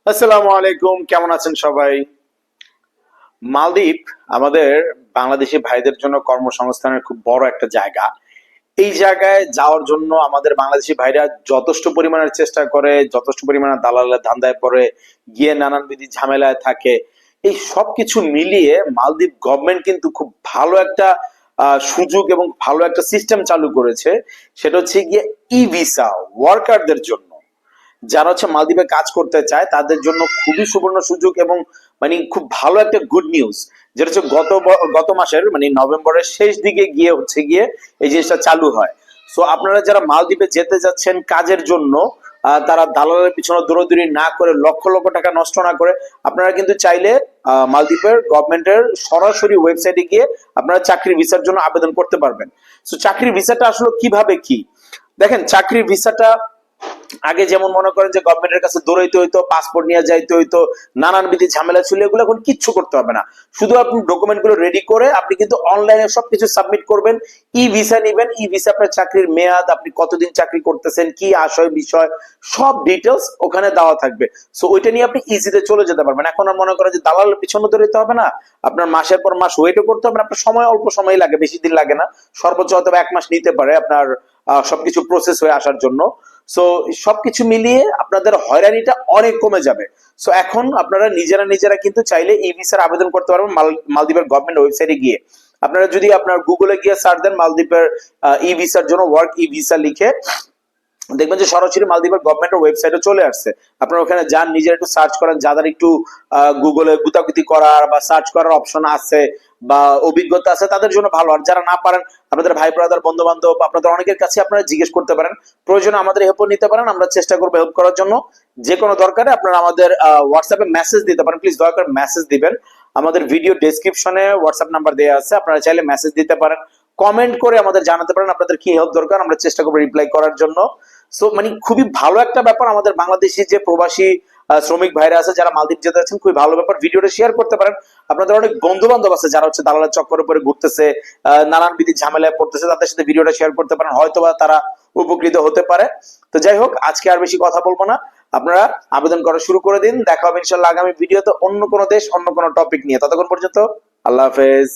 আসসালামু আলাইকুম, কেমন আছেন সবাই? মালদ্বীপ আমাদের বাংলাদেশি ভাইদের জন্য কর্মসংস্থানের খুব বড় একটা জায়গা। এই জায়গায় যাওয়ার জন্য আমাদের বাংলাদেশি ভাইরা যথেষ্ট পরিমাণের চেষ্টা করে, যথেষ্ট পরিমাণে দালালের ধান্দায় পড়ে গিয়ে নানানবিধ ঝামেলায় থাকে। এই সবকিছু মিলিয়ে মালদ্বীপ গভর্নমেন্ট কিন্তু খুব ভালো একটা সুযোগ এবং ভালো একটা সিস্টেম চালু করেছে। সেটা হচ্ছে গিয়ে ই ভিসা ওয়ার্কারদের জন্য। যারা হচ্ছে মালদ্বীপে কাজ করতে চায় তাদের জন্য খুবই সুবর্ণ সুযোগ এবং মানে খুব ভালো একটা গুড নিউজ, যেটা হচ্ছে গত মাসের মানে নভেম্বরের শেষ দিকে গিয়ে হচ্ছে গিয়ে এই জিনিসটা চালু হয়। সো আপনারা যারা মালদ্বীপে যেতে যাচ্ছেন কাজের জন্য, তারা দালালের পিছনে দৌড়াদৌড়ি না করে লক্ষ লক্ষ টাকা নষ্ট না করে আপনারা কিন্তু চাইলে মালদ্বীপের গভর্নমেন্টের সরাসরি ওয়েবসাইটে গিয়ে আপনারা চাকরির ভিসার জন্য আবেদন করতে পারবেন। সো চাকরির ভিসাটা আসলে কিভাবে কি, দেখেন চাকরির ভিসাটা আগে যেমন মনে করেন যে গভর্নমেন্টের কাছে দৌড়াইতে হইতো, পাসপোর্ট নিয়ে যাইতে হইতো, নানানবিধ ঝামেলা ছিল, এগুলো এখন কিচ্ছু করতে হবে না। শুধু আপনি ডকুমেন্ট গুলো রেডি করে আপনি কিন্তু অনলাইনে সবকিছু সাবমিট করবেন। ই ভিসা নিবেন, ই ভিসা আপনার চাকরির মেয়াদ, আপনি কতদিন চাকরি করতেছেন, কি আশয় বিষয়, সব ডিটেলস ওখানে দেওয়া থাকবে। সো ওইটা নিয়ে আপনি ইজিতে চলে যেতে পারবেন। এখন আর মনে করেন যে দালালের পিছনে দৌড়াইতে হবে না, আপনার মাসের পর মাস ওয়েটও করতে হবে না, আপনার সময় অল্প সময় লাগে, বেশি দিন লাগে না, সর্বোচ্চ হয়তো 1 মাস নিতে পারে আপনার সবকিছু প্রসেস হয়ে আসার জন্য। সো সবকিছু মিলিয়ে আপনাদের হয়রানিটা অনেক কমে যাবে। সো এখন আপনারা নিজেরা নিজেরা কিন্তু চাইলে ই ভিসার আবেদন করতে পারবেন মালদ্বীপের গভর্নমেন্ট ওয়েবসাইটে গিয়ে। আপনারা যদি আপনার গুগলে গিয়ে সার্চ দেন মালদ্বীপের ই ভিসার জন্য ওয়ার্ক ই ভিসা লিখে, দেখবেন যে সরাসরি মালদ্বীপের গভর্নমেন্টের ওয়েবসাইটে চলে আসছে। আপনারা ওখানে যান, নিজের একটু সার্চ করেন, যাদের একটু গুগলে গুতাগুতি করার বা সার্চ করার অপশন আছে বা অভিজ্ঞতা আছে তাদের জন্য ভালো। আর যারা না পারেন, আপনাদের ভাই ব্রাদার বন্ধু বান্ধব আপনাদের অনেকের কাছে আপনারা জিজ্ঞেস করতে পারেন, প্রয়োজনে আমাদের হেল্প নিতে পারেন, আমরা চেষ্টা করবো হেল্প করার জন্য। যে কোনো দরকারে আপনারা আমাদের হোয়াটসঅ্যাপে মেসেজ দিতে পারেন, প্লিজ দয়া করে মেসেজ দিবেন। আমাদের ভিডিও ডেসক্রিপশনে হোয়াটসঅ্যাপ নাম্বার দেওয়া আছে, আপনারা চাইলে মেসেজ দিতে পারেন, কমেন্ট করে আমাদের জানাতে পারেন আপনাদের কি হেল্প দরকার, আমরা চেষ্টা করবো রিপ্লাই করার জন্য। সো মানে খুবই ভালো একটা ব্যাপার, আমাদের বাংলাদেশি যে প্রবাসী শ্রমিক ভাইরা আছে যারা মালদ্বীপ যেতে যাচ্ছেন, খুবই ভালো ব্যাপার। ভিডিওটা শেয়ার করতে পারেন, আপনাদের অনেক বন্ধু বান্ধব আছে যারা হচ্ছে দালালের চক্করে পরে ঘুরতেছে, নানানবিধ ঝামেলায় পড়তেছে, তাদের সাথে ভিডিওটা শেয়ার করতে পারেন, হয়তোবা তারা উপকৃত হতে পারে। তো যাই হোক, আজকে আর বেশি কথা বলবো না, আপনারা আবেদন করা শুরু করে দিন। দেখা হবে ইনশাল্লাহ আগামী ভিডিওতে অন্য কোনো দেশ, অন্য কোনো টপিক নিয়ে। ততক্ষণ পর্যন্ত আল্লাহ হাফেজ।